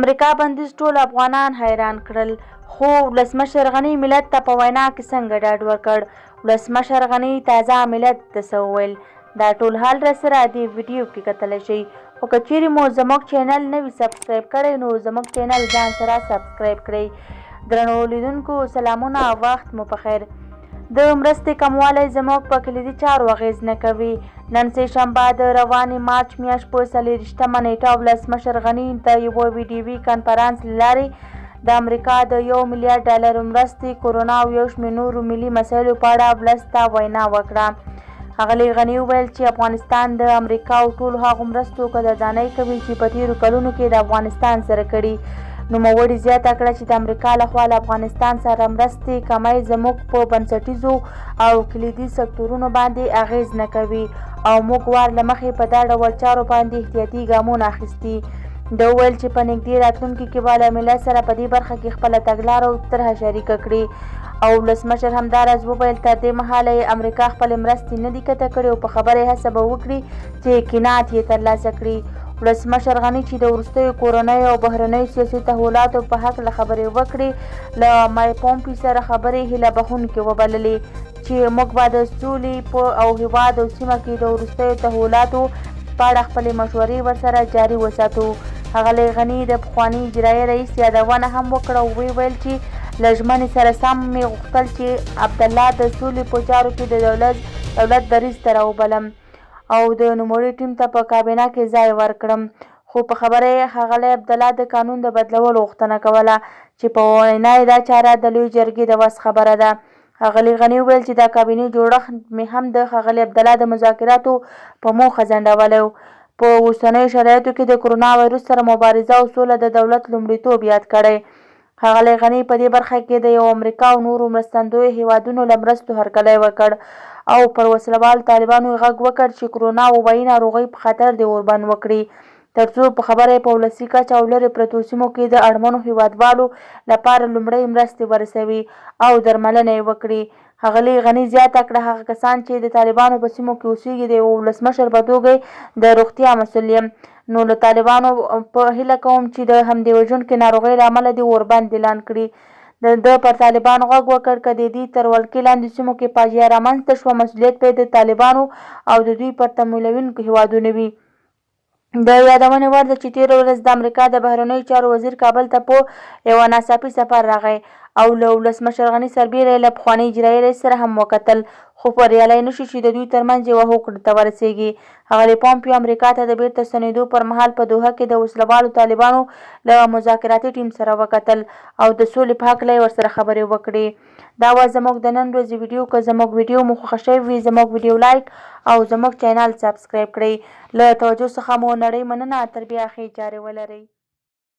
امریکا بندیز ټول افغانان حیران کړل، خو ولسمشر غني ملت ته په وینا کې څنګه ډاډ ورکړ؟ ولسمشر غني تازه ملت ته څه وویل؟ دا ټول حال راسره دې ویډیو کې کتلی شئ. خو که چیرې مو زموږ چینل نه وي سبسکرایب کړی نو زموږ چینل ځان سره سبسکرایب کړئ. درنو لیدونکو سلامونه، وخت مو په خیر. د مرستې کموالی زموږ په کلیدي چارو اغېز نه کوي. نن سه شنبه د روانې مارچ میاشت په 24مه نیټه ولسمشر غني د یوه ویډیوي کنفرانس له لارې د امریکا د $1 میلیارډ مرستې، کورونا او یو شمېر نورو ملي مسایلو په اړه ولس ته وینا وکړه. ښاغلي غني وویل چې افغانستان د امریکا او ټولو هغو مرستو قدردانۍ کوي چې په تېرو کلونو کې د افغانستان سره کړي. نوموړي زیاته کړه چې د امریکا لخوا له افغانستان سره مرستې کمی زموږ په بنسټیزو او کلیدي سکتورونو باندې اغېز نه کوي او موږ وار له مخې په دا ډول چارو باندې احتیاطي ګامونه اخیستي. ده وویل چې په نږدې راتلونکي کې به له ملت سره په دې برخه کې خپله تګلاره او طرحه شریکه کړي. او ولسمشر همداراز وویل تر دې مهاله یې امریکا خپلې مرستې نه دي قطع کړې او په خبره یې هڅه به وکړي چې قناعت یې ترلاسه کړي. ولسمشر غني چې د وروستیو کورنیو او بهرنیو سیاسي تحولاتو په هکله خبرې وکړې، له مای پومپیو سره خبرې هیله بښونکې وبللې چې موږ به د سولې او هیواد او سیمه کې د وروستیو تحولاتو په اړه خپلې مشورې ورسره جاري وساتو. ښاغلي غني د پخواني اجرایي رئیس یادونه هم وکړه او ویل چې له ژمنې سره سم مې غوښتل چې عبدالله د سولې په چارو کې د دولت دریځ ته راوبلم او د نوموړي ټیم ته په کابینه کې ځای ورکړم. خو په خبره یې ښاغلی عبدالله د قانون د بدلولو غوښتنه کوله چې په وینا یې دا چاره د لوی جرګې د وس خبره ده. ښاغلي غني وویل چې دا کابینې جوړښت مې هم د ښاغلي عبدالله د مذاکراتو په موخه ځنډولی و. په اوسنیو شرایطو کې د کرونا وایرس سره مبارزه او سوله د دولت لومړیتوب یاد کړی. ښاغلي غني په دې برخه کې د یو امریکا او نورو مرستندویو هیوادونو له مرستو هرکلی وکړ او پر وسلوالو طالبانو یې غږ وکړ چې کرونا وبایي ناروغۍ په خطر دې وربند وکړي، ترڅو په خبره یې په ولسي کچه او لرې پرتو سیمو کې د اړمنو هیوادوالو لپاره لومړۍ مرستې ورسوي او درملنه یې وکړي. ښاغلي غني زیاته کړه هغه کسان چې د طالبانو په سیمو کې اوسېږي د یوه ولسمشر په توګه د روغتیا مسؤل یم، نو له طالبانو په هیله کوم چې د همدې وژونکې ناروغۍ له امله دې وربند اعلان کړي. د پر طالبانو غږ وکړ که د دې تر ولکې لاندې سیمو کې فاجعه رامنځته شوه مسؤلیت به د طالبانو او د دوی پر تمویلونکو هیوادونو وي. د یادونې وړ ده چې تېره ورځ د امریکا د بهرنیو چارو وزیر کابل ته په یوه ناڅاپي سفر راغی او له ولسمشر غني سربیره یې له پخواني اجرایي رئیس سره هم وکتل، خو بریالی نه شو چې د دوی ترمنځ یوه هوکړې ته ورسېږي. ښاغلي پومپیو امریکا ته د بیرته ستنېدو پر مهال په دوحه کې د وسلوالو طالبانو له مذاکراتي ټیم سره وکتل او د سولې په هکله یې ورسره خبرې وکړې. دا وه زموږ د نن ورځې ویډیو. که زموږ ویډیو مو خوښه شوې وي زموږ ویډیو لایک او زموږ چینل سبسکرایب کړئ. له توجه څخه مو نړۍ مننه. تر بیا ښې چارې ولرئ.